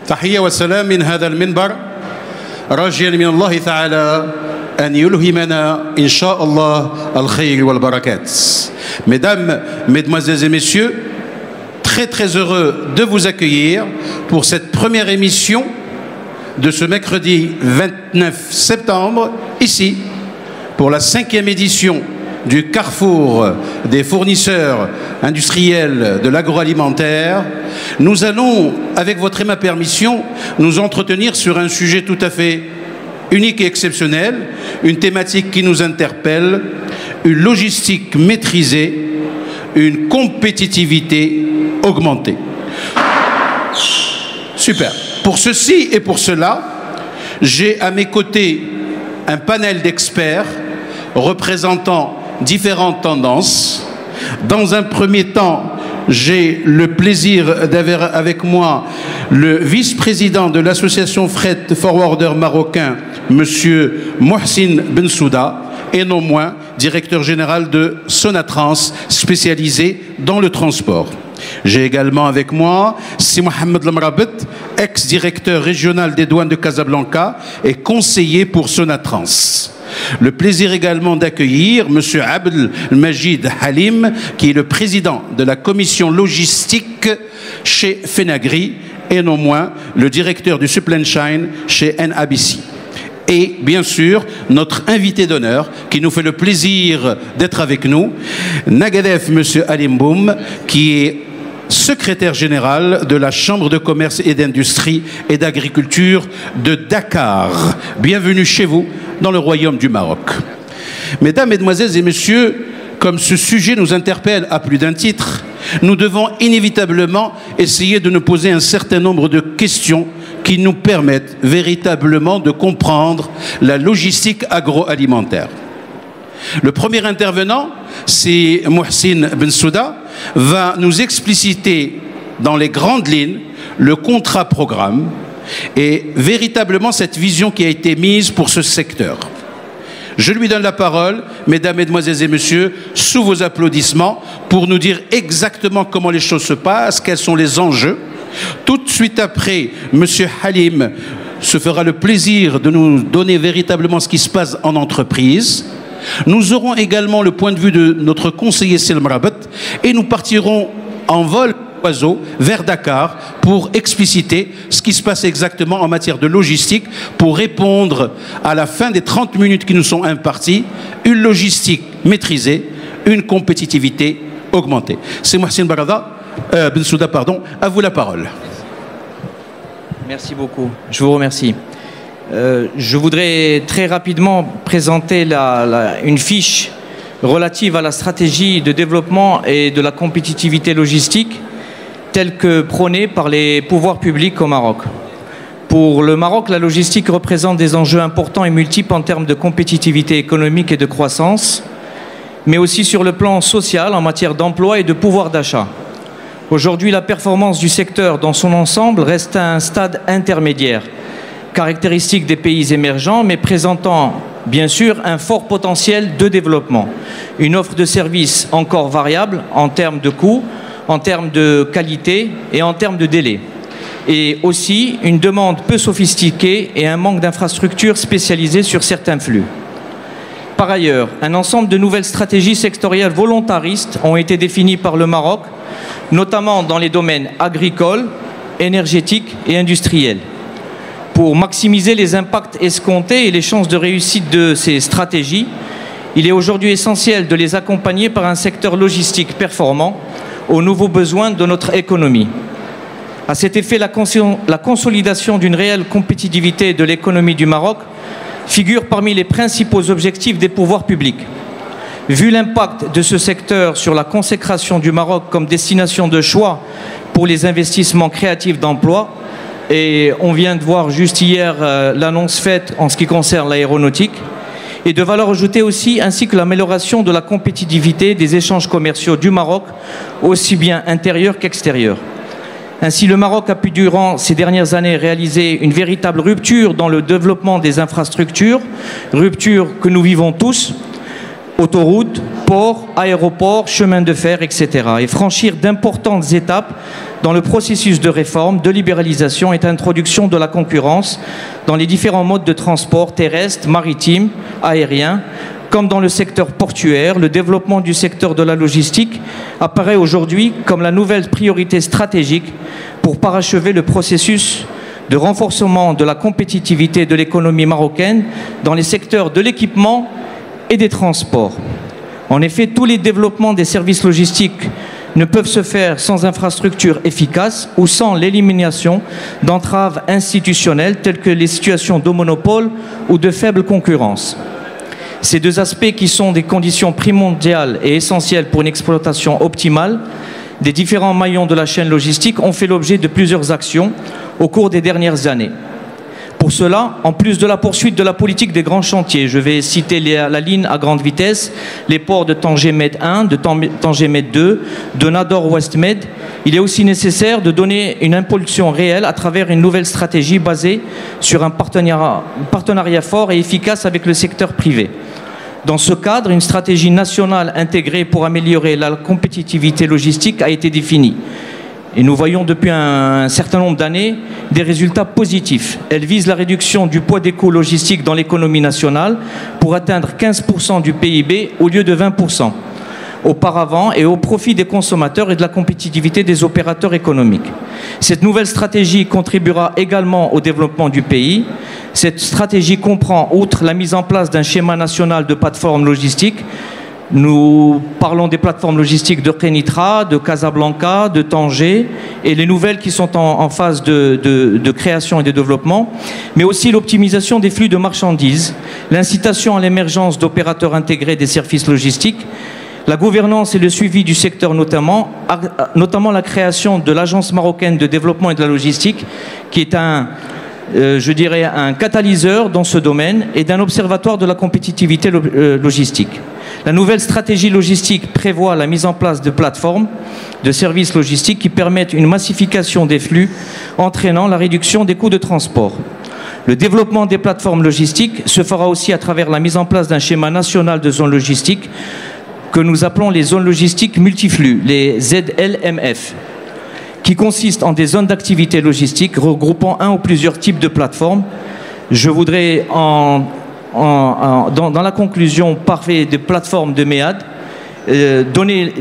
تحية والسلام من هذا المنبر راجيا من الله تعالى أن يلهمنا إن شاء الله الخير والبركات. Mesdames, Mesdemoiselles et Messieurs, très heureux de vous accueillir pour cette première émission de ce mercredi 29 septembre, ici, pour la 5e édition du Carrefour des fournisseurs industriels de l'agroalimentaire. Nous allons, avec votre et ma permission, nous entretenir sur un sujet tout à fait unique et exceptionnel, une thématique qui nous interpelle, une logistique maîtrisée, une compétitivité augmentée. Super. Pour ceci et pour cela, j'ai à mes côtés un panel d'experts représentant différentes tendances. Dans un premier temps, j'ai le plaisir d'avoir avec moi le vice-président de l'association Fret Forwarder marocain, Monsieur Mohsin Bensouda, et non moins directeur général de Sonatrans, spécialisé dans le transport. J'ai également avec moi Si Mohamed Lamrabet, ex-directeur régional des douanes de Casablanca et conseiller pour Sonatrans. Le plaisir également d'accueillir M. Abdel Majid Halim, qui est le président de la commission logistique chez Fenagri et non moins le directeur du Supply Chain chez NABC. Et bien sûr, notre invité d'honneur qui nous fait le plaisir d'être avec nous, Nagadef M. Alimboum, qui est secrétaire général de la Chambre de commerce et d'industrie et d'agriculture de Dakar. Bienvenue chez vous dans le Royaume du Maroc. Mesdames, Mesdemoiselles et Messieurs, comme ce sujet nous interpelle à plus d'un titre, nous devons inévitablement essayer de nous poser un certain nombre de questions qui nous permettent véritablement de comprendre la logistique agroalimentaire. Le premier intervenant, c'est Mohsin Bensouda, va nous expliciter dans les grandes lignes le contrat-programme et véritablement cette vision qui a été mise pour ce secteur. Je lui donne la parole, mesdames, mesdemoiselles et messieurs, sous vos applaudissements, pour nous dire exactement comment les choses se passent, quels sont les enjeux. Tout de suite après, monsieur Halim se fera le plaisir de nous donner véritablement ce qui se passe en entreprise. Nous aurons également le point de vue de notre conseiller Selm Rabet et nous partirons en vol oiseau vers Dakar pour expliciter ce qui se passe exactement en matière de logistique pour répondre à la fin des 30 minutes qui nous sont imparties, une logistique maîtrisée, une compétitivité augmentée. C'est Mohsin Bensouda, pardon, à vous la parole. Merci beaucoup, je vous remercie. Je voudrais très rapidement présenter une fiche relative à la stratégie de développement et de la compétitivité logistique telle que prônée par les pouvoirs publics au Maroc. Pour le Maroc, la logistique représente des enjeux importants et multiples en termes de compétitivité économique et de croissance, mais aussi sur le plan social en matière d'emploi et de pouvoir d'achat. Aujourd'hui, la performance du secteur dans son ensemble reste à un stade intermédiaire, caractéristique des pays émergents, mais présentant bien sûr un fort potentiel de développement. Une offre de services encore variable en termes de coûts, en termes de qualité et en termes de délai. Et aussi une demande peu sophistiquée et un manque d'infrastructures spécialisées sur certains flux. Par ailleurs, un ensemble de nouvelles stratégies sectorielles volontaristes ont été définies par le Maroc, notamment dans les domaines agricoles, énergétiques et industriels. Pour maximiser les impacts escomptés et les chances de réussite de ces stratégies, il est aujourd'hui essentiel de les accompagner par un secteur logistique performant aux nouveaux besoins de notre économie. À cet effet, la consolidation d'une réelle compétitivité de l'économie du Maroc figure parmi les principaux objectifs des pouvoirs publics. Vu l'impact de ce secteur sur la consécration du Maroc comme destination de choix pour les investissements créatifs d'emploi, et on vient de voir juste hier l'annonce faite en ce qui concerne l'aéronautique, et de valeur ajoutée aussi, ainsi que l'amélioration de la compétitivité des échanges commerciaux du Maroc, aussi bien intérieurs qu'extérieurs. Ainsi, le Maroc a pu, durant ces dernières années, réaliser une véritable rupture dans le développement des infrastructures, rupture que nous vivons tous, autoroutes, ports, aéroports, chemins de fer, etc. et franchir d'importantes étapes dans le processus de réforme, de libéralisation et d'introduction de la concurrence dans les différents modes de transport terrestre, maritime, aérien, comme dans le secteur portuaire. Le développement du secteur de la logistique apparaît aujourd'hui comme la nouvelle priorité stratégique pour parachever le processus de renforcement de la compétitivité de l'économie marocaine dans les secteurs de l'équipement et des transports. En effet, tous les développements des services logistiques ne peuvent se faire sans infrastructures efficaces ou sans l'élimination d'entraves institutionnelles telles que les situations de monopole ou de faible concurrence. Ces deux aspects, qui sont des conditions primordiales et essentielles pour une exploitation optimale des différents maillons de la chaîne logistique, ont fait l'objet de plusieurs actions au cours des dernières années. Pour cela, en plus de la poursuite de la politique des grands chantiers, je vais citer la ligne à grande vitesse, les ports de Tanger-Med 1, de Tanger-Med 2, de Nador-Ouest-Med, il est aussi nécessaire de donner une impulsion réelle à travers une nouvelle stratégie basée sur un partenariat fort et efficace avec le secteur privé. Dans ce cadre, une stratégie nationale intégrée pour améliorer la compétitivité logistique a été définie. Et nous voyons depuis un certain nombre d'années des résultats positifs. Elle vise la réduction du poids des coûts logistiques dans l'économie nationale pour atteindre 15% du PIB au lieu de 20% auparavant, et au profit des consommateurs et de la compétitivité des opérateurs économiques. Cette nouvelle stratégie contribuera également au développement du pays. Cette stratégie comprend, outre la mise en place d'un schéma national de plateformes logistiques, nous parlons des plateformes logistiques de Kenitra, de Casablanca, de Tanger, et les nouvelles qui sont en phase de création et de développement, mais aussi l'optimisation des flux de marchandises, l'incitation à l'émergence d'opérateurs intégrés des services logistiques, la gouvernance et le suivi du secteur notamment la création de l'Agence marocaine de développement et de la logistique, qui est un catalyseur dans ce domaine, et d'un observatoire de la compétitivité logistique. La nouvelle stratégie logistique prévoit la mise en place de plateformes de services logistiques qui permettent une massification des flux, entraînant la réduction des coûts de transport. Le développement des plateformes logistiques se fera aussi à travers la mise en place d'un schéma national de zones logistiques que nous appelons les zones logistiques multiflux, les ZLMF, qui consistent en des zones d'activité logistique regroupant un ou plusieurs types de plateformes. Je voudrais, dans la conclusion, parler des plateformes de MEAD,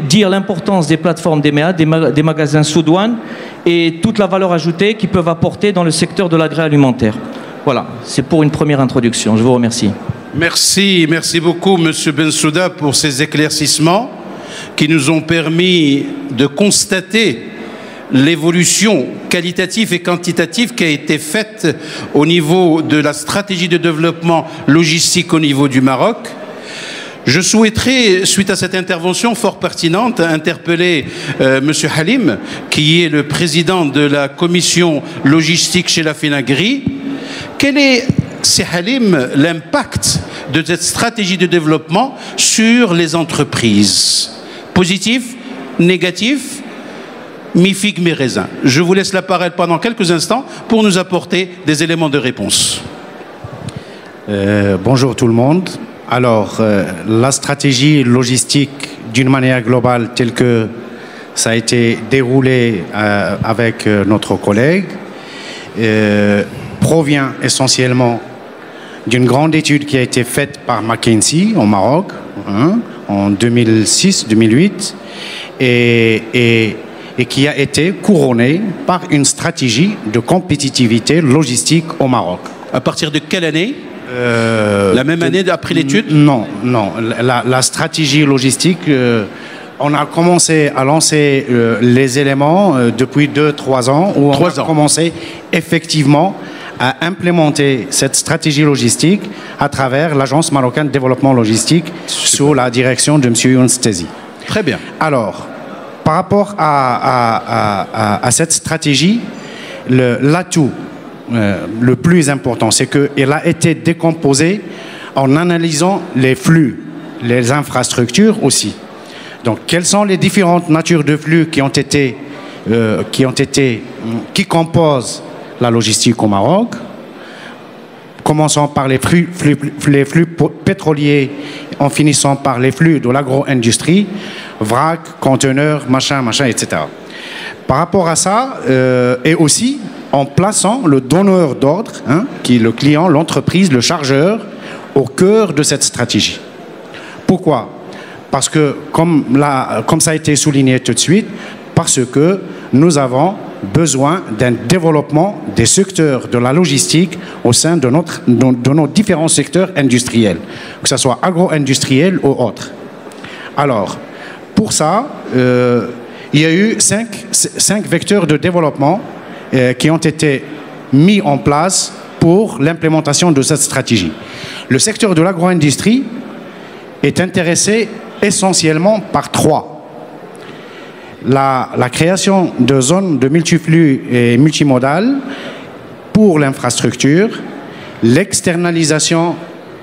dire l'importance des plateformes des MEAD, des magasins sous douane, et toute la valeur ajoutée qu'ils peuvent apporter dans le secteur de l'agroalimentaire. Voilà, c'est pour une première introduction. Je vous remercie. Merci beaucoup, Monsieur Bensouda, pour ces éclaircissements qui nous ont permis de constater l'évolution qualitative et quantitative qui a été faite au niveau de la stratégie de développement logistique au niveau du Maroc. Je souhaiterais, suite à cette intervention fort pertinente, interpeller Monsieur Halim, qui est le président de la commission logistique chez la FENAGRI. Quel est, Halim, l'impact de cette stratégie de développement sur les entreprises? Positif, négatif, mi-figue, mi-raisin. Je vous laisse la parole pendant quelques instants pour nous apporter des éléments de réponse. Bonjour tout le monde. Alors, la stratégie logistique, d'une manière globale, telle que ça a été déroulé avec notre collègue, provient essentiellement d'une grande étude qui a été faite par McKinsey au Maroc, en 2006-2008, et qui a été couronnée par une stratégie de compétitivité logistique au Maroc. À partir de quelle année? La même année après l'étude? Non. La stratégie logistique, on a commencé à lancer les éléments depuis 2-3 ans, où on a commencé effectivement à implémenter cette stratégie logistique à travers l'Agence marocaine de développement logistique sous la direction de M. Younes Tezi. Très bien. Alors, par rapport à cette stratégie, l'atout le plus important, c'est qu'elle a été décomposée en analysant les flux, les infrastructures aussi. Donc, quelles sont les différentes natures de flux qui composent la logistique au Maroc? Commençons par les flux pétroliers en finissant par les flux de l'agro-industrie, vrac, conteneurs, machin, etc. Par rapport à ça, et aussi en plaçant le donneur d'ordre, qui est le client, l'entreprise, le chargeur, au cœur de cette stratégie. Pourquoi? Parce que, comme ça a été souligné tout de suite, parce que nous avons besoin d'un développement des secteurs de la logistique au sein de nos différents secteurs industriels, que ce soit agro-industriel ou autre. Alors, pour ça, il y a eu cinq vecteurs de développement qui ont été mis en place pour l'implémentation de cette stratégie. Le secteur de l'agro-industrie est intéressé essentiellement par trois. La création de zones de multiflux et multimodales pour l'infrastructure, l'externalisation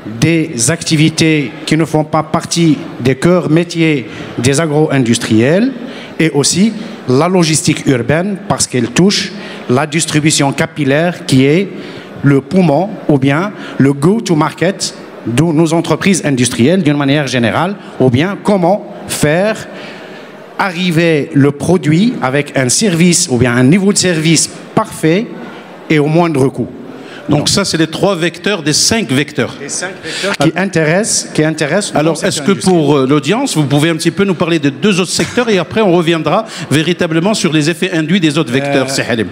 des activités qui ne font pas partie des cœurs métiers des agro-industriels et aussi la logistique urbaine parce qu'elle touche la distribution capillaire qui est le poumon ou bien le go-to-market de nos entreprises industrielles d'une manière générale ou bien comment faire arriver le produit avec un service ou bien un niveau de service parfait et au moindre coût. Donc ça, c'est les 3 vecteurs des 5 vecteurs. Les 5 vecteurs qui intéressent. Alors, est-ce que pour l'audience, vous pouvez un petit peu nous parler des 2 autres secteurs et après on reviendra véritablement sur les effets induits des autres vecteurs, Halim.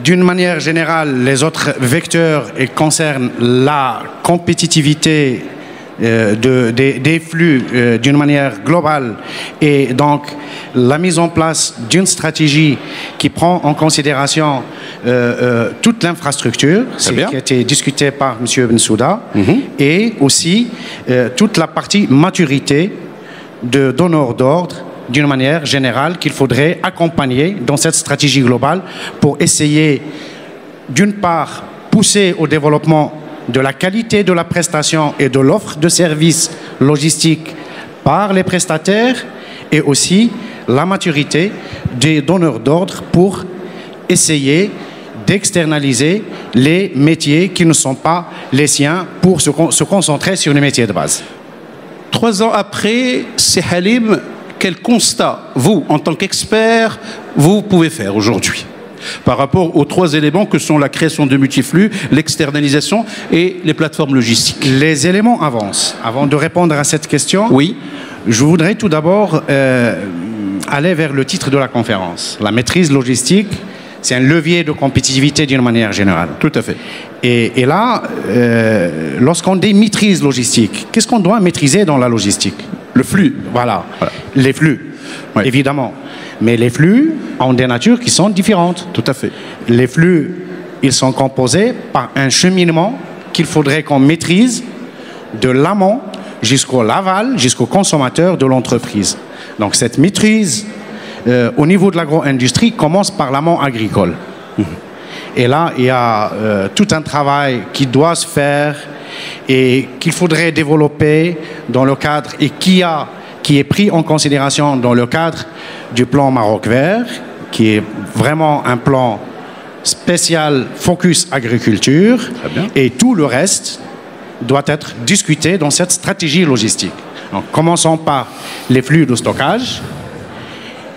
D'une manière générale, les autres vecteurs concernent la compétitivité des flux d'une manière globale et donc la mise en place d'une stratégie qui prend en considération toute l'infrastructure, c'est qui a été discuté par M. Bensouda, et aussi toute la partie maturité de donneurs d'ordre d'une manière générale qu'il faudrait accompagner dans cette stratégie globale pour essayer d'une part pousser au développement de la qualité de la prestation et de l'offre de services logistiques par les prestataires et aussi la maturité des donneurs d'ordre pour essayer d'externaliser les métiers qui ne sont pas les siens pour se concentrer sur les métiers de base. 3 ans après, c'est Halim, quel constat, vous, en tant qu'expert, vous pouvez faire aujourd'hui par rapport aux 3 éléments que sont la création de multiflux, l'externalisation et les plateformes logistiques? Les éléments avancent. Avant de répondre à cette question, oui, je voudrais tout d'abord aller vers le titre de la conférence. La maîtrise logistique, c'est un levier de compétitivité d'une manière générale. Tout à fait. Et là, lorsqu'on dit maîtrise logistique, qu'est-ce qu'on doit maîtriser dans la logistique? Le flux. Voilà. Les flux, évidemment. Mais les flux ont des natures qui sont différentes. Tout à fait. Les flux, ils sont composés par un cheminement qu'il faudrait qu'on maîtrise de l'amont jusqu'au l'aval, jusqu'au consommateur de l'entreprise. Donc cette maîtrise au niveau de l'agro-industrie commence par l'amont agricole. Et là, il y a tout un travail qui doit se faire et qu'il faudrait développer dans le cadre et qui est pris en considération dans le cadre du plan Maroc Vert, qui est vraiment un plan spécial focus agriculture, et tout le reste doit être discuté dans cette stratégie logistique. Donc, commençons par les flux de stockage,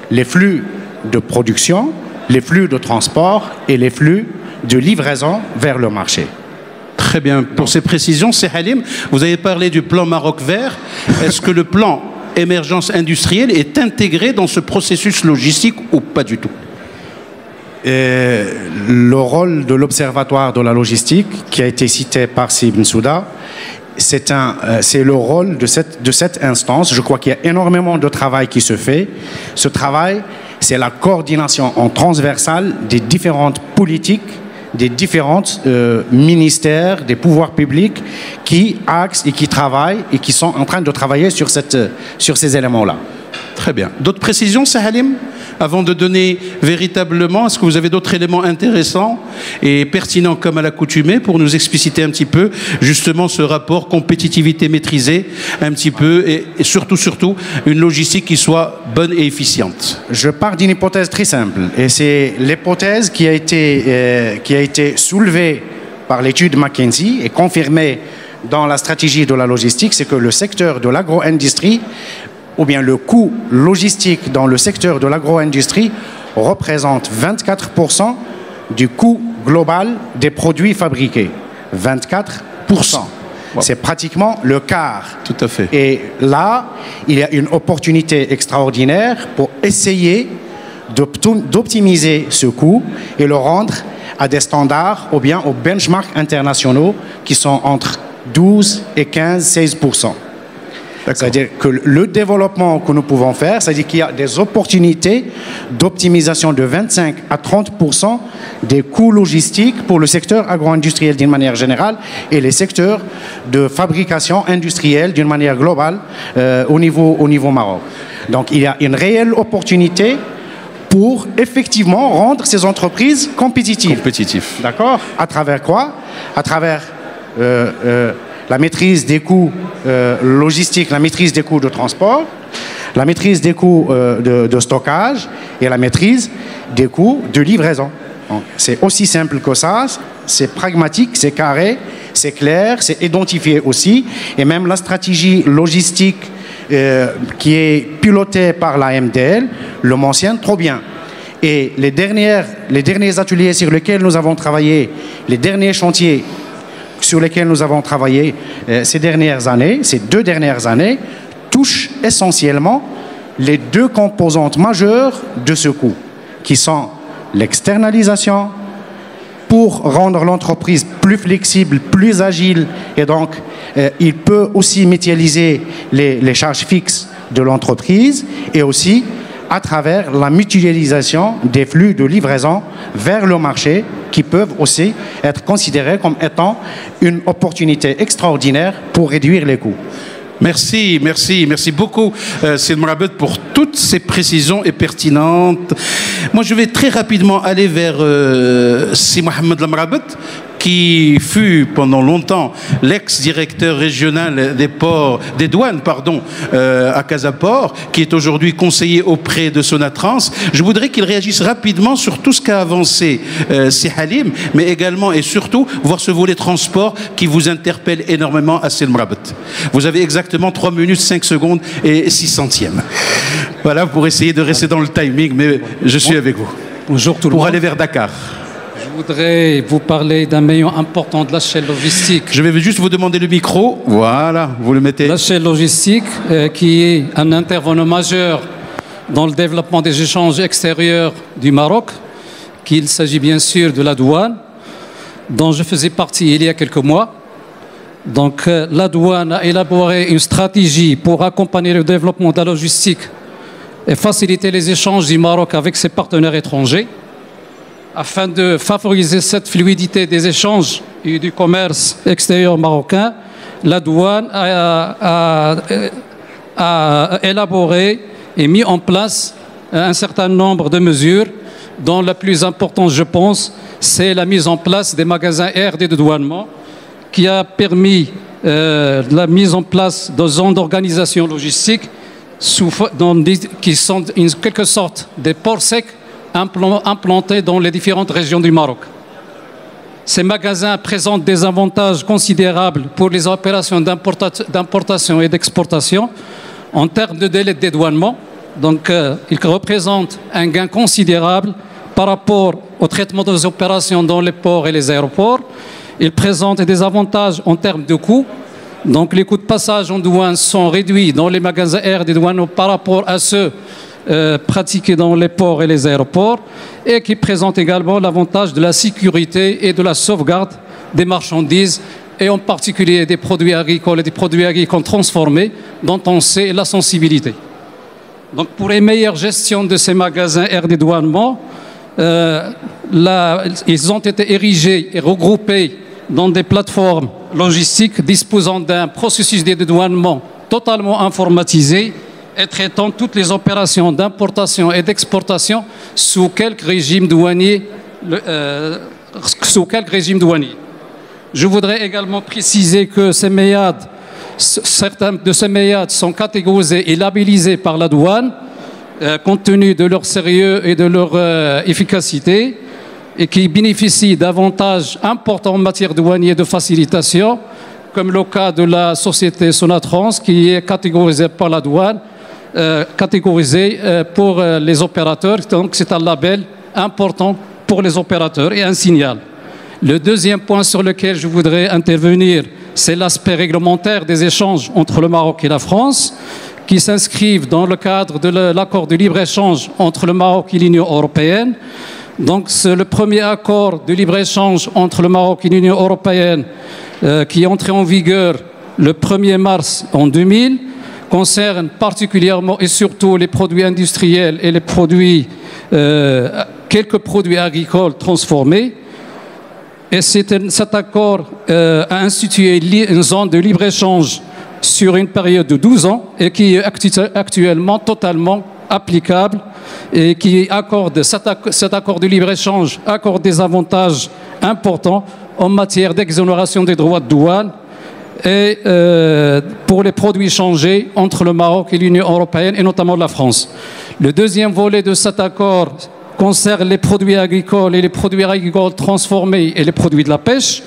les flux de production, les flux de transport et les flux de livraison vers le marché. Très bien. Pour ces précisions, c'est Halim. Vous avez parlé du plan Maroc Vert. Est-ce que le plan émergence industrielle est intégré dans ce processus logistique ou pas du tout? Le rôle de l'Observatoire de la logistique, qui a été cité par Sib Bensouda, c'est le rôle de cette instance. Je crois qu'il y a énormément de travail qui se fait. Ce travail, c'est la coordination en transversale des différentes politiques, des différents ministères, des pouvoirs publics qui axent et qui travaillent et qui sont en train de travailler sur ces éléments-là. Très bien. D'autres précisions, Halim, avant de donner véritablement, est-ce que vous avez d'autres éléments intéressants et pertinents comme à l'accoutumée pour nous expliciter un petit peu justement ce rapport compétitivité maîtrisée, un petit peu et surtout une logistique qui soit bonne et efficiente? Je pars d'une hypothèse très simple et c'est l'hypothèse qui a été soulevée par l'étude McKinsey et confirmée dans la stratégie de la logistique, c'est que le secteur de l'agro-industrie, ou bien le coût logistique dans le secteur de l'agro-industrie, représente 24% du coût global des produits fabriqués. 24%. Wow. C'est pratiquement le quart. Tout à fait. Et là, il y a une opportunité extraordinaire pour essayer d'optimiser ce coût et le rendre à des standards ou bien aux benchmarks internationaux qui sont entre 12 et 15-16%. C'est-à-dire que le développement que nous pouvons faire, c'est-à-dire qu'il y a des opportunités d'optimisation de 25 à 30% des coûts logistiques pour le secteur agro-industriel d'une manière générale et les secteurs de fabrication industrielle d'une manière globale au niveau Maroc. Donc il y a une réelle opportunité pour effectivement rendre ces entreprises compétitives. D'accord? À travers quoi? À travers la maîtrise des coûts logistiques, la maîtrise des coûts de transport, la maîtrise des coûts de stockage et la maîtrise des coûts de livraison. C'est aussi simple que ça, c'est pragmatique, c'est carré, c'est clair, c'est identifié aussi. Et même la stratégie logistique qui est pilotée par la MDL le mentionne trop bien. Et les derniers ateliers sur lesquels nous avons travaillé, les derniers chantiers sur lesquels nous avons travaillé ces 2 dernières années, touchent essentiellement les 2 composantes majeures de ce coût, qui sont l'externalisation pour rendre l'entreprise plus flexible, plus agile, et donc il peut aussi mutualiser les charges fixes de l'entreprise, et aussi à travers la mutualisation des flux de livraison vers le marché qui peuvent aussi être considérés comme étant une opportunité extraordinaire pour réduire les coûts. Merci beaucoup, Seyed Mrabet, pour toutes ces précisions et pertinentes. Moi, je vais très rapidement aller vers Si Mohamed Lamrabet, qui fut pendant longtemps l'ex-directeur régional des douanes à Casaport, qui est aujourd'hui conseiller auprès de Sonatrans. Je voudrais qu'il réagisse rapidement sur tout ce qu'a avancé Si Halim, mais également et surtout voir ce volet transport qui vous interpelle énormément à Seyed Mrabet. Vous avez exactement 3 minutes, 5 secondes et 6 centièmes. Voilà, pour essayer de rester dans le timing, mais je suis avec vous. Bonjour tout le monde. Pour aller vers Dakar. Je voudrais vous parler d'un maillon important de la chaîne logistique. Je vais juste vous demander le micro. Voilà, vous le mettez. La chaîne logistique, qui est un intervenant majeur dans le développement des échanges extérieurs du Maroc, qu'il s'agit bien sûr de la douane, dont je faisais partie il y a quelques mois. Donc la douane a élaboré une stratégie pour accompagner le développement de la logistique et faciliter les échanges du Maroc avec ses partenaires étrangers. Afin de favoriser cette fluidité des échanges et du commerce extérieur marocain, la douane a élaboré et mis en place un certain nombre de mesures, dont la plus importante, je pense, c'est la mise en place des magasins RD de douanement, qui a permis la mise en place de zones d'organisation logistique qui sont en quelque sorte des ports secs implantés dans les différentes régions du Maroc. Ces magasins présentent des avantages considérables pour les opérations d'importation et d'exportation en termes de délai de dédouanement. Donc, ils représentent un gain considérable par rapport au traitement des opérations dans les ports et les aéroports. Ils présentent des avantages en termes de coûts. Donc, les coûts de passage en douane sont réduits dans les magasins air des douanes par rapport à ceux pratiqués dans les ports et les aéroports, et qui présentent également l'avantage de la sécurité et de la sauvegarde des marchandises, et en particulier des produits agricoles et des produits agricoles transformés, dont on sait la sensibilité. Donc, pour une meilleure gestion de ces magasins air dédouanement, ils ont été érigés et regroupés dans des plateformes logistiques disposant d'un processus de dédouanement totalement informatisé et traitant toutes les opérations d'importation et d'exportation sous quelque régime douanier. Je voudrais également préciser que certains de ces méades sont catégorisés et labellisés par la douane, compte tenu de leur sérieux et de leur efficacité, et qui bénéficient d'avantages importants en matière douanière de facilitation, comme le cas de la société Sonatrans, qui est catégorisée par la douane, catégorisée pour les opérateurs. Donc, c'est un label important pour les opérateurs et un signal. Le deuxième point sur lequel je voudrais intervenir, c'est l'aspect réglementaire des échanges entre le Maroc et la France, qui s'inscrivent dans le cadre de l'accord de libre-échange entre le Maroc et l'Union européenne. Donc, c'est le premier accord de libre-échange entre le Maroc et l'Union européenne qui est entré en vigueur le 1er mars en 2000, concerne particulièrement et surtout les produits industriels et les produits, quelques produits agricoles transformés. Et cet accord a institué une zone de libre-échange sur une période de 12 ans et qui est actuellement totalement applicable et qui accorde, cet accord de libre-échange accorde des avantages importants en matière d'exonération des droits de douane et pour les produits échangés entre le Maroc et l'Union européenne et notamment la France. Le deuxième volet de cet accord concerne les produits agricoles et les produits agricoles transformés et les produits de la pêche.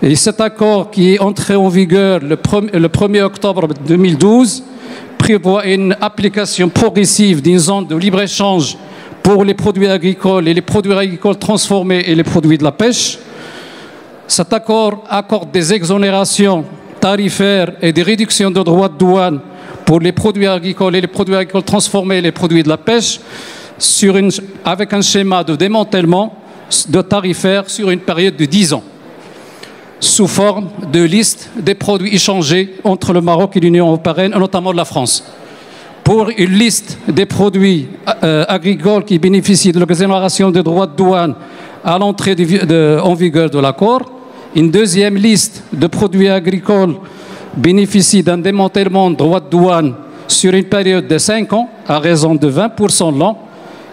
Et cet accord qui est entré en vigueur le 1er octobre 2012 prévoit une application progressive d'une zone de libre-échange pour les produits agricoles et les produits agricoles transformés et les produits de la pêche. Cet accord accorde des exonérations tarifaires et des réductions de droits de douane pour les produits agricoles et les produits agricoles transformés et les produits de la pêche avec un schéma de démantèlement de tarifaires sur une période de 10 ans, sous forme de liste des produits échangés entre le Maroc et l'Union européenne, notamment la France. Pour une liste des produits agricoles qui bénéficient de l'exonération des droits de douane à l'entrée en vigueur de l'accord, une deuxième liste de produits agricoles bénéficient d'un démantèlement de droits de douane sur une période de 5 ans à raison de 20% de l'an,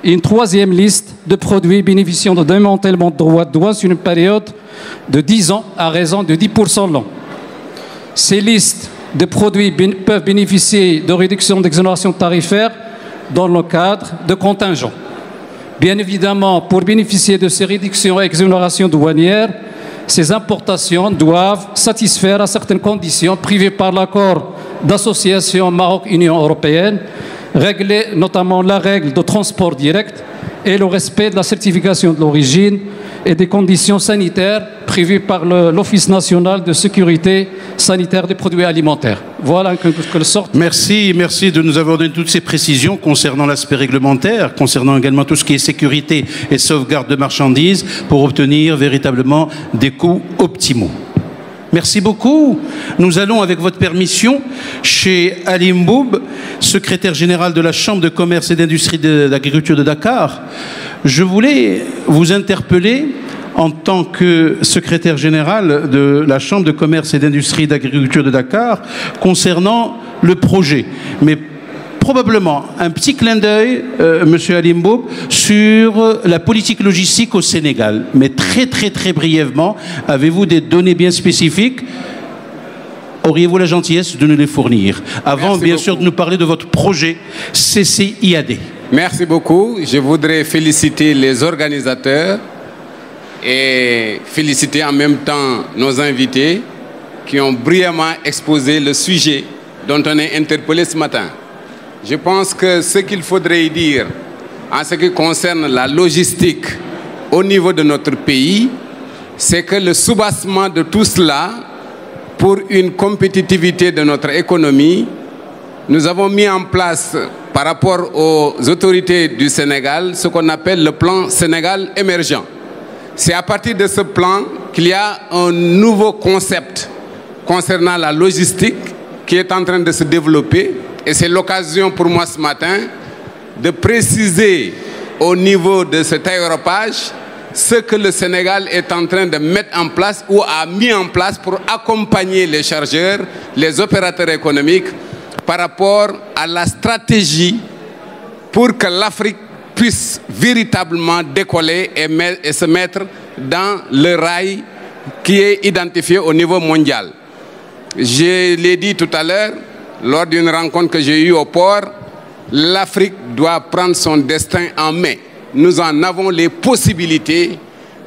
et une troisième liste de produits bénéficiant de démantèlement de droits de douane sur une période de 10 ans à raison de 10% de l'an. Ces listes de produits peuvent bénéficier de réductions d'exonération tarifaire dans le cadre de contingents. Bien évidemment, pour bénéficier de ces réductions et exonérations douanières, ces importations doivent satisfaire à certaines conditions prévues par l'accord d'association Maroc-Union européenne, régler notamment la règle de transport direct et le respect de la certification de l'origine et des conditions sanitaires prévues par l'Office national de sécurité sanitaire des produits alimentaires. Voilà en quelque sorte. Merci de nous avoir donné toutes ces précisions concernant l'aspect réglementaire, concernant également tout ce qui est sécurité et sauvegarde de marchandises pour obtenir véritablement des coûts optimaux. Merci beaucoup. Nous allons, avec votre permission, chez Ali Mboub, secrétaire général de la Chambre de commerce et d'industrie d'agriculture de Dakar. Je voulais vous interpeller en tant que secrétaire général de la Chambre de commerce et d'industrie d'agriculture de Dakar concernant le projet. Mais probablement un petit clin d'œil, Monsieur Ali Mboub, sur la politique logistique au Sénégal. Mais très brièvement, avez-vous des données bien spécifiques? Auriez-vous la gentillesse de nous les fournir? Avant, bien sûr, de nous parler de votre projet CCIAD. Merci beaucoup. Je voudrais féliciter les organisateurs et féliciter en même temps nos invités qui ont brillamment exposé le sujet dont on est interpellé ce matin. Je pense que ce qu'il faudrait dire en ce qui concerne la logistique au niveau de notre pays, c'est que le soubassement de tout cela pour une compétitivité de notre économie, nous avons mis en place par rapport aux autorités du Sénégal ce qu'on appelle le plan Sénégal émergent. C'est à partir de ce plan qu'il y a un nouveau concept concernant la logistique qui est en train de se développer. Et c'est l'occasion pour moi ce matin de préciser au niveau de cet aéropage ce que le Sénégal est en train de mettre en place ou a mis en place pour accompagner les chargeurs, les opérateurs économiques par rapport à la stratégie pour que l'Afrique puisse véritablement décoller et se mettre dans le rail qui est identifié au niveau mondial. Je l'ai dit tout à l'heure, lors d'une rencontre que j'ai eue au port, l'Afrique doit prendre son destin en main. Nous en avons les possibilités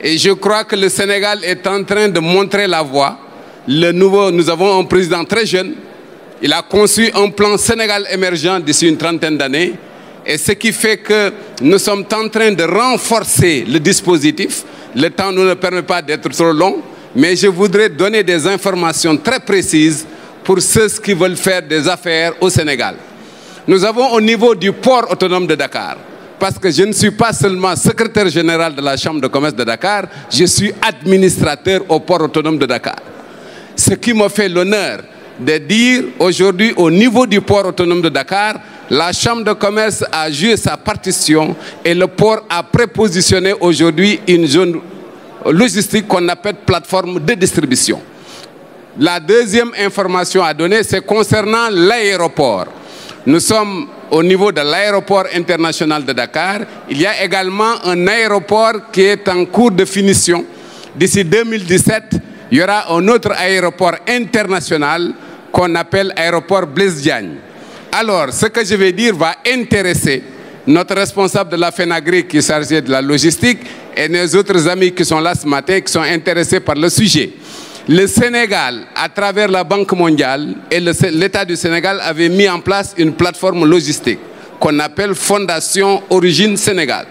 et je crois que le Sénégal est en train de montrer la voie nous avons un président très jeune. Il a conçu un plan Sénégal émergent d'ici une trentaine d'années. Et ce qui fait que nous sommes en train de renforcer le dispositif. Le temps ne nous permet pas d'être trop long. Mais je voudrais donner des informations très précises pour ceux qui veulent faire des affaires au Sénégal. Nous avons au niveau du port autonome de Dakar, parce que je ne suis pas seulement secrétaire général de la Chambre de commerce de Dakar, je suis administrateur au port autonome de Dakar. Ce qui me fait l'honneur de dire aujourd'hui au niveau du port autonome de Dakar, la Chambre de commerce a joué sa partition et le port a prépositionné aujourd'hui une zone logistique qu'on appelle plateforme de distribution. La deuxième information à donner, c'est concernant l'aéroport. Nous sommes au niveau de l'aéroport international de Dakar. Il y a également un aéroport qui est en cours de finition. D'ici 2017, il y aura un autre aéroport international qu'on appelle aéroport Blaise Diagne. Alors, ce que je vais dire va intéresser notre responsable de la FENAGRI qui est chargé de la logistique et nos autres amis qui sont là ce matin, qui sont intéressés par le sujet. Le Sénégal, à travers la Banque mondiale et l'État du Sénégal avait mis en place une plateforme logistique qu'on appelle Fondation Origine Sénégal.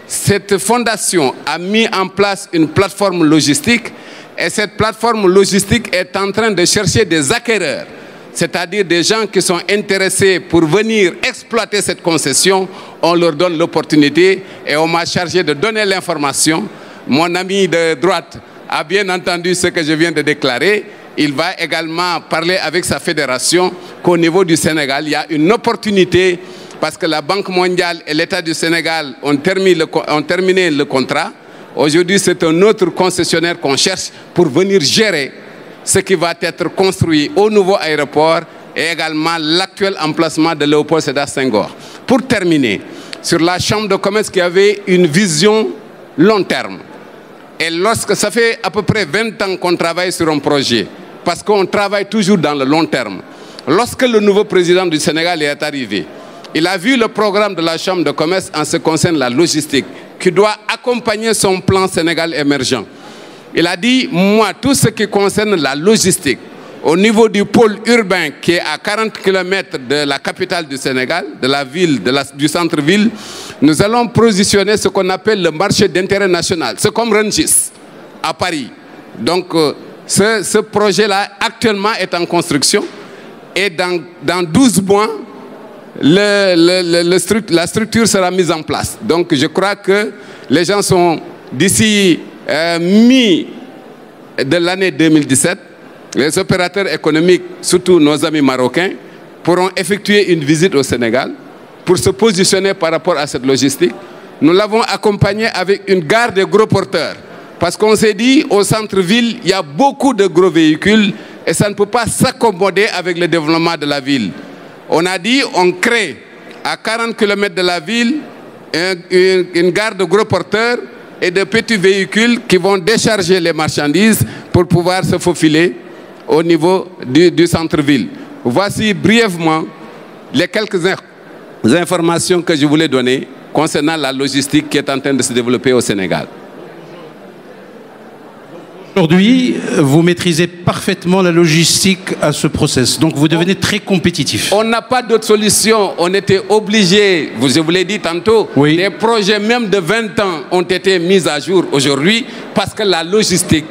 Cette fondation a mis en place une plateforme logistique et cette plateforme logistique est en train de chercher des acquéreurs, c'est-à-dire des gens qui sont intéressés pour venir exploiter cette concession. On leur donne l'opportunité et on m'a chargé de donner l'information. Mon ami de droite a bien entendu ce que je viens de déclarer. Il va également parler avec sa fédération qu'au niveau du Sénégal, il y a une opportunité parce que la Banque mondiale et l'État du Sénégal ont terminé le contrat. Aujourd'hui, c'est un autre concessionnaire qu'on cherche pour venir gérer ce qui va être construit au nouveau aéroport et également l'actuel emplacement de Léopold Sédar Senghor. Pour terminer, sur la Chambre de commerce qui avait une vision long terme. Et lorsque ça fait à peu près 20 ans qu'on travaille sur un projet, parce qu'on travaille toujours dans le long terme. Lorsque le nouveau président du Sénégal est arrivé, il a vu le programme de la Chambre de commerce en ce qui concerne la logistique, qui doit accompagner son plan Sénégal émergent. Il a dit, moi, tout ce qui concerne la logistique, au niveau du pôle urbain qui est à 40 km de la capitale du Sénégal, de la ville, du centre-ville, nous allons positionner ce qu'on appelle le marché d'intérêt national. C'est comme Rungis à Paris. Donc ce projet-là actuellement est en construction et dans 12 mois, la structure sera mise en place. Donc je crois que les gens sont d'ici mi de l'année 2017, les opérateurs économiques, surtout nos amis marocains, pourront effectuer une visite au Sénégal pour se positionner par rapport à cette logistique. Nous l'avons accompagné avec une gare de gros porteurs. Parce qu'on s'est dit, au centre-ville, il y a beaucoup de gros véhicules et ça ne peut pas s'accommoder avec le développement de la ville. On a dit, on crée à 40 km de la ville une gare de gros porteurs et de petits véhicules qui vont décharger les marchandises pour pouvoir se faufiler au niveau du centre-ville. Voici brièvement les quelques informations que je voulais donner concernant la logistique qui est en train de se développer au Sénégal. Aujourd'hui, vous maîtrisez parfaitement la logistique à ce process, donc vous devenez très compétitif. On n'a pas d'autre solution, on était obligé, je vous l'ai dit tantôt, oui. Les projets même de 20 ans ont été mis à jour aujourd'hui parce que la logistique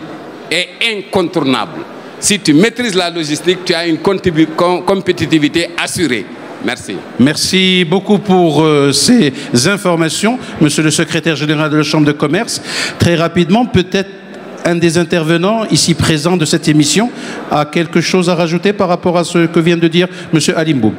est incontournable. Si tu maîtrises la logistique, tu as une compétitivité assurée. Merci. Merci beaucoup pour ces informations, monsieur le secrétaire général de la Chambre de commerce. Très rapidement, peut-être un des intervenants ici présents de cette émission a quelque chose à rajouter par rapport à ce que vient de dire monsieur Ali Mboub.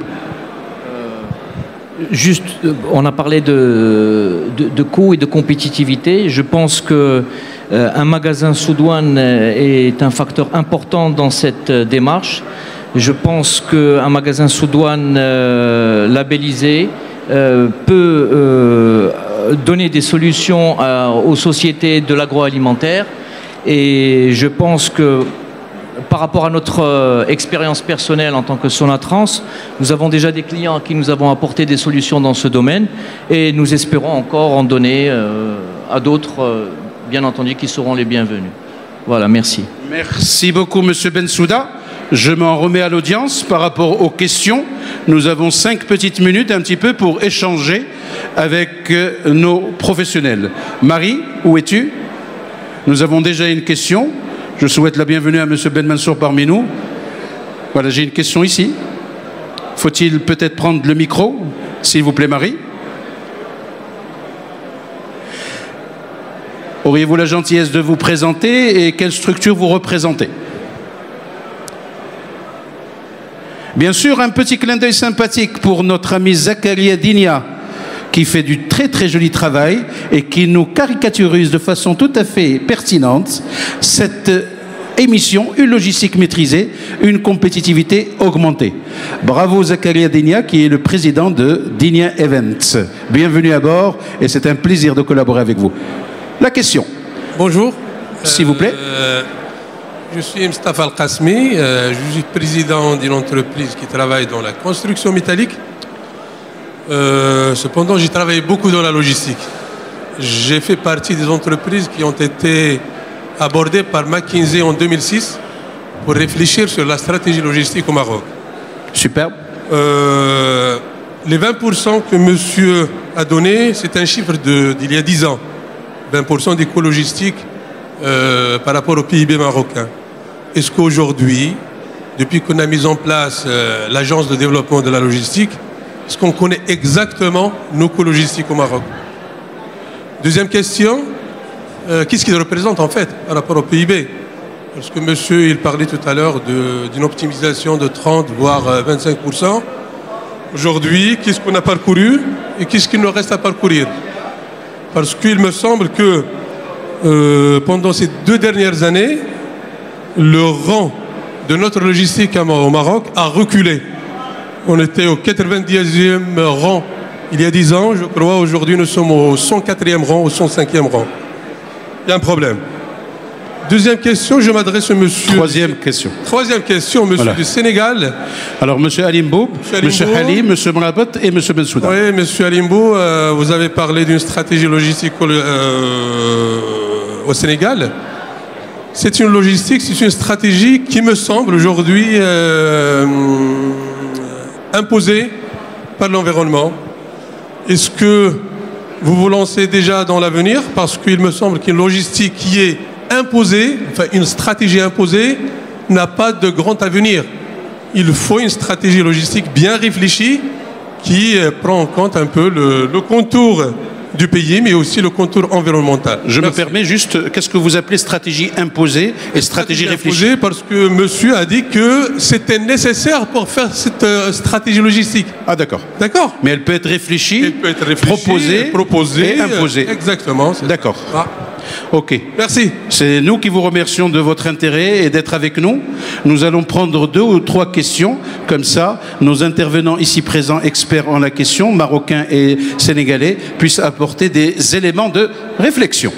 Juste, on a parlé de coût et de compétitivité. Je pense que un magasin sous douane est un facteur important dans cette démarche. Je pense qu'un magasin sous douane labellisé peut donner des solutions aux sociétés de l'agroalimentaire. Et je pense que par rapport à notre expérience personnelle en tant que Sonatrans, nous avons déjà des clients à qui nous avons apporté des solutions dans ce domaine et nous espérons encore en donner à d'autres, bien entendu, qui seront les bienvenus. Voilà, merci. Merci beaucoup, Monsieur Bensouda. Je m'en remets à l'audience par rapport aux questions. Nous avons 5 petites minutes un petit peu pour échanger avec nos professionnels. Marie, où es-tu? Nous avons déjà une question. Je souhaite la bienvenue à Monsieur Ben Mansour parmi nous. Voilà, j'ai une question ici. Faut-il peut-être prendre le micro, s'il vous plaît, Marie? Auriez-vous la gentillesse de vous présenter et quelle structure vous représentez? Bien sûr, un petit clin d'œil sympathique pour notre ami Zakaria Dinia, qui fait du très très joli travail et qui nous caricaturise de façon tout à fait pertinente cette émission, une logistique maîtrisée, une compétitivité augmentée. Bravo Zakaria Dinia, qui est le président de Dinia Events. Bienvenue à bord et c'est un plaisir de collaborer avec vous. La question. Bonjour. S'il vous plaît. Je suis Mustafa Al-Qasmi, je suis président d'une entreprise qui travaille dans la construction métallique. Cependant, j'ai travaillé beaucoup dans la logistique. J'ai fait partie des entreprises qui ont été abordées par McKinsey en 2006 pour réfléchir sur la stratégie logistique au Maroc. Superbe. Les 20% que monsieur a donné, c'est un chiffre d'il y a 10 ans. 20% d'éco-logistique par rapport au PIB marocain. Est-ce qu'aujourd'hui, depuis qu'on a mis en place l'Agence de développement de la logistique, est-ce qu'on connaît exactement nos co-logistiques au Maroc? Deuxième question, qu'est-ce qu'il représente en fait par rapport au PIB? Parce que monsieur, il parlait tout à l'heure d'une optimisation de 30 voire 25%. Aujourd'hui, qu'est-ce qu'on a parcouru et qu'est-ce qu'il nous reste à parcourir? Parce qu'il me semble que pendant ces 2 dernières années, le rang de notre logistique au Maroc a reculé. On était au 90e rang il y a 10 ans, je crois. Aujourd'hui, nous sommes au 104e rang, au 105e rang. Il y a un problème. Deuxième question, je m'adresse au monsieur... Troisième question, monsieur voilà. Du Sénégal. Alors, monsieur Alimbo, monsieur Halim, monsieur Mrabot et monsieur Bensouda. Oui, monsieur Alimbo, vous avez parlé d'une stratégie logistique au Sénégal. C'est une logistique, c'est une stratégie qui me semble aujourd'hui imposée par l'environnement. Est-ce que vous vous lancez déjà dans l'avenir? Parce qu'il me semble qu'une logistique qui est imposée, enfin une stratégie imposée, n'a pas de grand avenir. Il faut une stratégie logistique bien réfléchie qui prend en compte un peu le contour du pays, mais aussi le contour environnemental. Je me permets juste, qu'est-ce que vous appelez stratégie imposée et stratégie réfléchie? Parce que monsieur a dit que c'était nécessaire pour faire cette stratégie logistique. Ah d'accord. D'accord. Mais elle peut être réfléchie, proposée et imposée. Exactement. D'accord. Ah. Ok. Merci. C'est nous qui vous remercions de votre intérêt et d'être avec nous. Nous allons prendre 2 ou 3 questions. Comme ça, nos intervenants ici présents, experts en la question, marocains et sénégalais, puissent apporter des éléments de réflexion.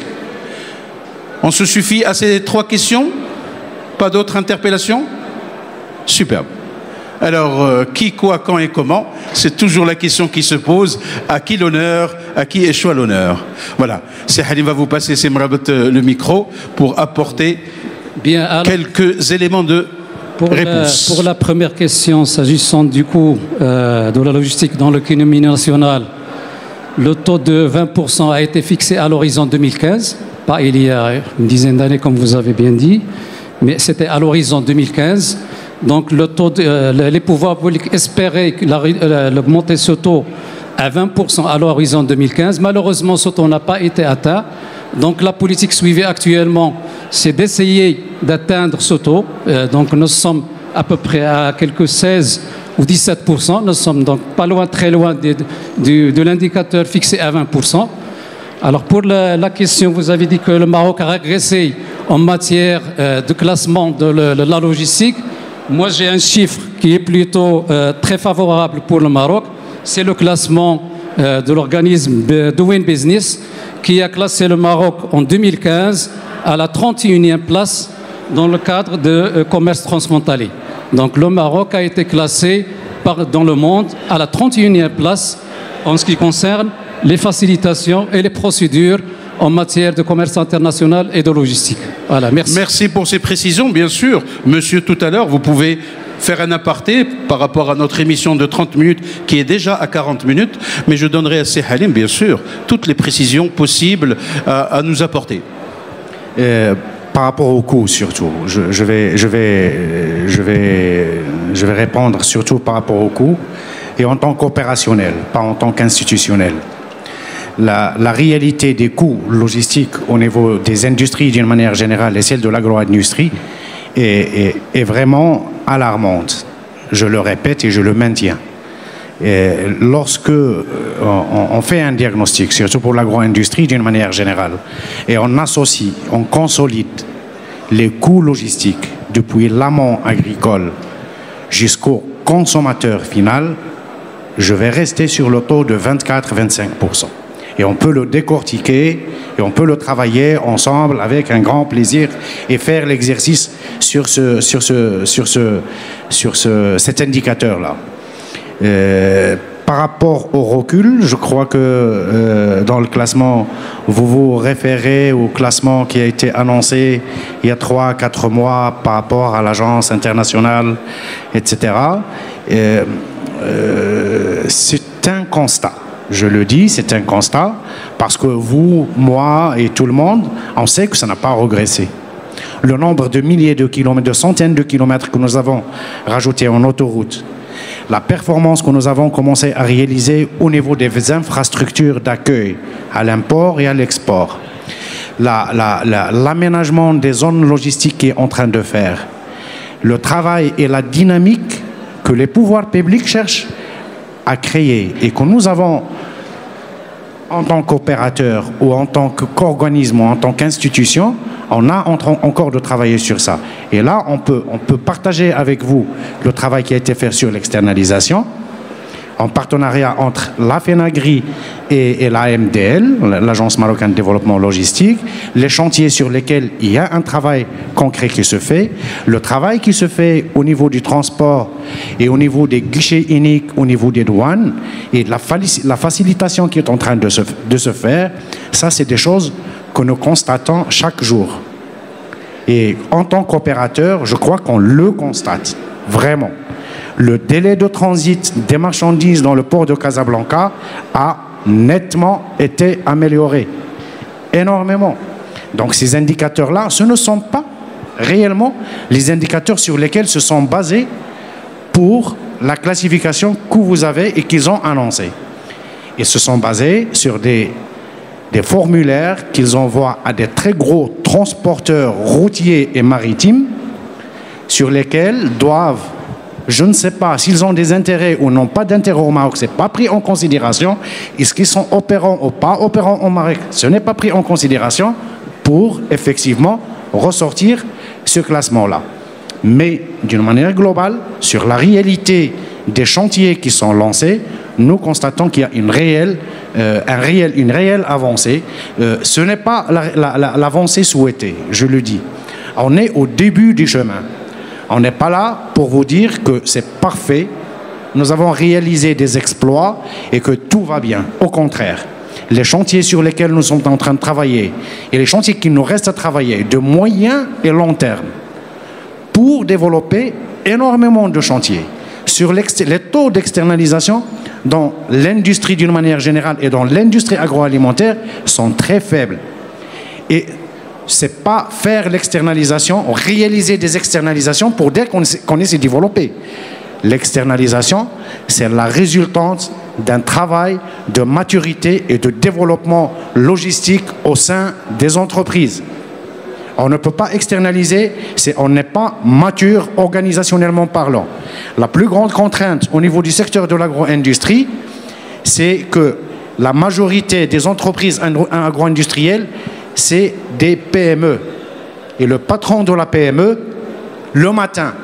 On se suffit à ces 3 questions? Pas d'autres interpellations? Superbe. Alors, qui, quoi, quand et comment, c'est toujours la question qui se pose. À qui l'honneur? À qui échoue l'honneur? Voilà. C'est Halim va vous passer, c'est Mrabot, le micro pour apporter quelques éléments de réponse. Pour la première question, s'agissant du coût de la logistique dans l'économie nationale, le taux de 20% a été fixé à l'horizon 2015, pas il y a une dizaine d'années comme vous avez bien dit, mais c'était à l'horizon 2015. Donc le taux les pouvoirs publics espéraient augmenter ce taux à 20% à l'horizon 2015. Malheureusement, ce taux n'a pas été atteint. Donc la politique suivie actuellement, c'est d'essayer d'atteindre ce taux. Donc nous sommes à peu près à quelques 16 ou 17%. Nous sommes donc pas loin, très loin de l'indicateur fixé à 20%. Alors pour la question, vous avez dit que le Maroc a régressé en matière de classement de la logistique. Moi, j'ai un chiffre qui est plutôt très favorable pour le Maroc. C'est le classement de l'organisme Doing Business qui a classé le Maroc en 2015 à la 31e place dans le cadre de commerce transfrontalier. Donc le Maroc a été classé dans le monde à la 31e place en ce qui concerne les facilitations et les procédures en matière de commerce international et de logistique. Voilà, merci. Merci pour ces précisions, bien sûr. Monsieur, tout à l'heure, vous pouvez faire un aparté par rapport à notre émission de 30 minutes qui est déjà à 40 minutes, mais je donnerai à Sey Halim, bien sûr, toutes les précisions possibles à nous apporter. Par rapport au coût, surtout, je vais répondre surtout par rapport au coût et en tant qu'opérationnel, pas en tant qu'institutionnel. La réalité des coûts logistiques au niveau des industries d'une manière générale et celle de l'agro-industrie est vraiment alarmante. Je le répète et je le maintiens. Et lorsque on fait un diagnostic, surtout pour l'agro-industrie d'une manière générale, et on associe, on consolide les coûts logistiques depuis l'amont agricole jusqu'au consommateur final, je vais rester sur le taux de 24-25%. Et on peut le décortiquer et on peut le travailler ensemble avec un grand plaisir et faire l'exercice sur cet indicateur-là. Par rapport au recul, je crois que dans le classement, vous vous référez au classement qui a été annoncé il y a 3-4 mois par rapport à l'agence internationale, etc. C'est un constat. Je le dis, c'est un constat, parce que vous, moi et tout le monde, on sait que ça n'a pas régressé. Le nombre de milliers de kilomètres, de centaines de kilomètres que nous avons rajoutés en autoroute, la performance que nous avons commencé à réaliser au niveau des infrastructures d'accueil à l'import et à l'export, l'aménagement des zones logistiques qui est en train de faire, le travail et la dynamique que les pouvoirs publics cherchent à créer et que nous avons en tant qu'opérateur ou en tant qu'organisme ou en tant qu'institution, on a encore de travailler sur ça. Et là, on peut partager avec vous le travail qui a été fait sur l'externalisation, en partenariat entre la FENAGRI et l'AMDL, l'Agence marocaine de développement logistique, les chantiers sur lesquels il y a un travail concret qui se fait, le travail qui se fait au niveau du transport et au niveau des guichets uniques, au niveau des douanes, et la facilitation qui est en train de se faire, ça c'est des choses que nous constatons chaque jour. Et en tant qu'opérateur, je crois qu'on le constate, vraiment. Le délai de transit des marchandises dans le port de Casablanca a nettement été amélioré, énormément. Donc ces indicateurs-là, ce ne sont pas réellement les indicateurs sur lesquels se sont basés pour la classification que vous avez et qu'ils ont annoncé. Ils se sont basés sur des formulaires qu'ils envoient à des très gros transporteurs routiers et maritimes sur lesquels doivent, je ne sais pas s'ils ont des intérêts ou n'ont pas d'intérêt au Maroc, ce n'est pas pris en considération. Est-ce qu'ils sont opérants ou pas opérants au Maroc? Ce n'est pas pris en considération pour effectivement ressortir ce classement-là. Mais d'une manière globale, sur la réalité des chantiers qui sont lancés, nous constatons qu'il y a une réelle avancée. Ce n'est pas l'avancée souhaitée, je le dis. On est au début du chemin. On n'est pas là pour vous dire que c'est parfait, nous avons réalisé des exploits et que tout va bien. Au contraire, les chantiers sur lesquels nous sommes en train de travailler et les chantiers qui nous restent à travailler de moyen et long terme pour développer énormément de chantiers sur les taux d'externalisation dans l'industrie d'une manière générale et dans l'industrie agroalimentaire sont très faibles. Et c'est pas faire l'externalisation, réaliser des externalisations pour dire qu'on essaie de développer. L'externalisation, c'est la résultante d'un travail de maturité et de développement logistique au sein des entreprises. On ne peut pas externaliser si on n'est pas mature organisationnellement parlant. La plus grande contrainte au niveau du secteur de l'agro-industrie, c'est que la majorité des entreprises agro-industrielles, c'est des PME. Et le patron de la PME, le matin,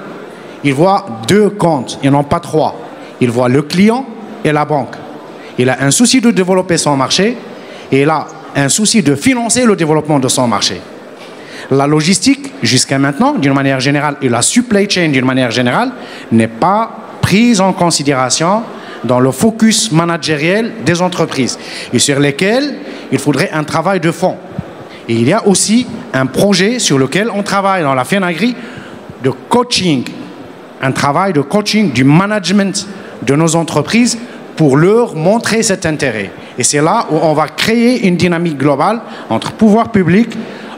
il voit 2 comptes, ils n'ont pas 3. Il voit le client et la banque. Il a un souci de développer son marché et il a un souci de financer le développement de son marché. La logistique, jusqu'à maintenant, d'une manière générale, et la supply chain d'une manière générale, n'est pas prise en considération dans le focus managériel des entreprises et sur lesquelles il faudrait un travail de fond. Et il y a aussi un projet sur lequel on travaille dans la FENAGRI de coaching, un travail de coaching du management de nos entreprises pour leur montrer cet intérêt. Et c'est là où on va créer une dynamique globale entre pouvoir public,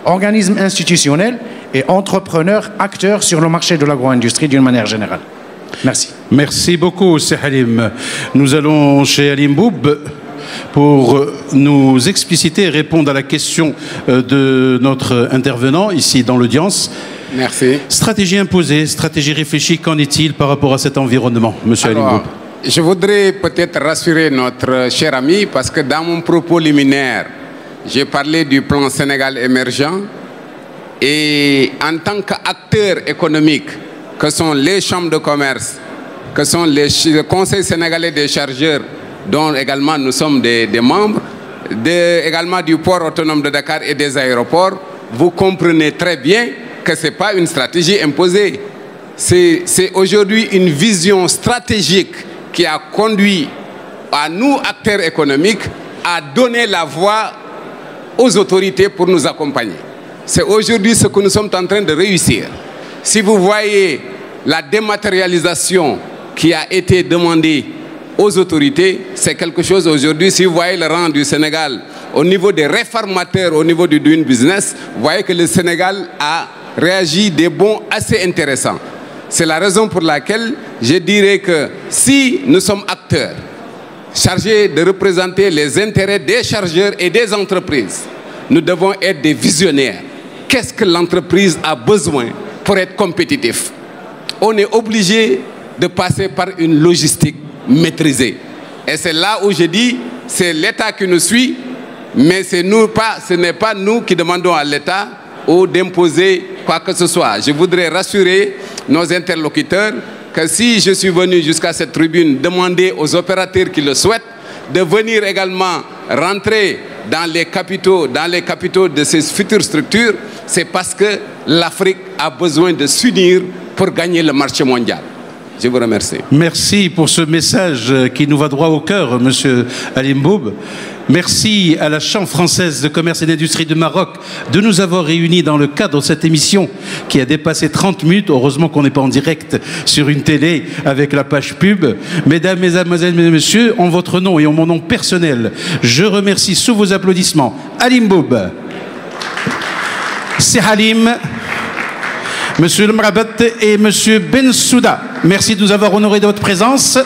organismes institutionnels et entrepreneurs, acteurs sur le marché de l'agro-industrie d'une manière générale. Merci. Merci beaucoup, c'est Halim. Nous allons chez Halim Boub pour nous expliciter et répondre à la question de notre intervenant ici dans l'audience. Merci. Stratégie imposée, stratégie réfléchie, qu'en est-il par rapport à cet environnement, monsieur Halim Boub? Je voudrais peut-être rassurer notre cher ami parce que dans mon propos liminaire, j'ai parlé du plan Sénégal émergent et en tant qu'acteur économique, que sont les chambres de commerce, que sont le Conseil sénégalais des chargeurs, dont également nous sommes des membres, également du port autonome de Dakar et des aéroports, vous comprenez très bien que ce n'est pas une stratégie imposée. C'est aujourd'hui une vision stratégique qui a conduit à nous, acteurs économiques, à donner la voie aux autorités pour nous accompagner. C'est aujourd'hui ce que nous sommes en train de réussir. Si vous voyez la dématérialisation qui a été demandée aux autorités, c'est quelque chose aujourd'hui. Si vous voyez le rang du Sénégal au niveau des réformateurs, au niveau du doing business, vous voyez que le Sénégal a réagi des bons assez intéressants. C'est la raison pour laquelle je dirais que si nous sommes acteurs chargés de représenter les intérêts des chargeurs et des entreprises, nous devons être des visionnaires. Qu'est-ce que l'entreprise a besoin pour être compétitif? On est obligé de passer par une logistique maîtrisée. Et c'est là où je dis, c'est l'État qui nous suit, mais ce n'est pas nous qui demandons à l'État ou d'imposer quoi que ce soit. Je voudrais rassurer nos interlocuteurs que si je suis venu jusqu'à cette tribune demander aux opérateurs qui le souhaitent de venir également rentrer dans les capitaux de ces futures structures, c'est parce que l'Afrique a besoin de s'unir pour gagner le marché mondial. Je vous remercie. Merci pour ce message qui nous va droit au cœur, monsieur Halim Boub. Merci à la Chambre française de commerce et d'industrie du Maroc de nous avoir réunis dans le cadre de cette émission qui a dépassé 30 minutes. Heureusement qu'on n'est pas en direct sur une télé avec la page pub. Mesdames, mesdemoiselles, mesdames, messieurs, en votre nom et en mon nom personnel, je remercie sous vos applaudissements Halim Boub, c'est Halim, monsieur Le Mrabat et monsieur Bensouda. Merci de nous avoir honorés de votre présence.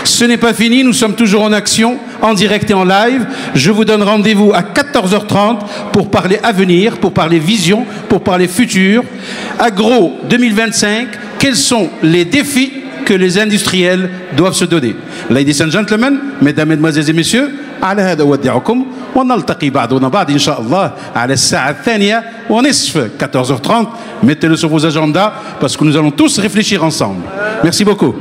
Ce n'est pas fini, nous sommes toujours en action, en direct et en live. Je vous donne rendez-vous à 14h30 pour parler avenir, pour parler vision, pour parler futur. Agro 2025, quels sont les défis que les industriels doivent se donner? Ladies and gentlemen, mesdames, mesdemoiselles et messieurs, على هذا أودعكم ونلتقي بعضنا بعض إن شاء الله على الساعة 2:30 14h30. Mettez-le sur vos agendas parce que nous allons tous réfléchir ensemble. Merci beaucoup.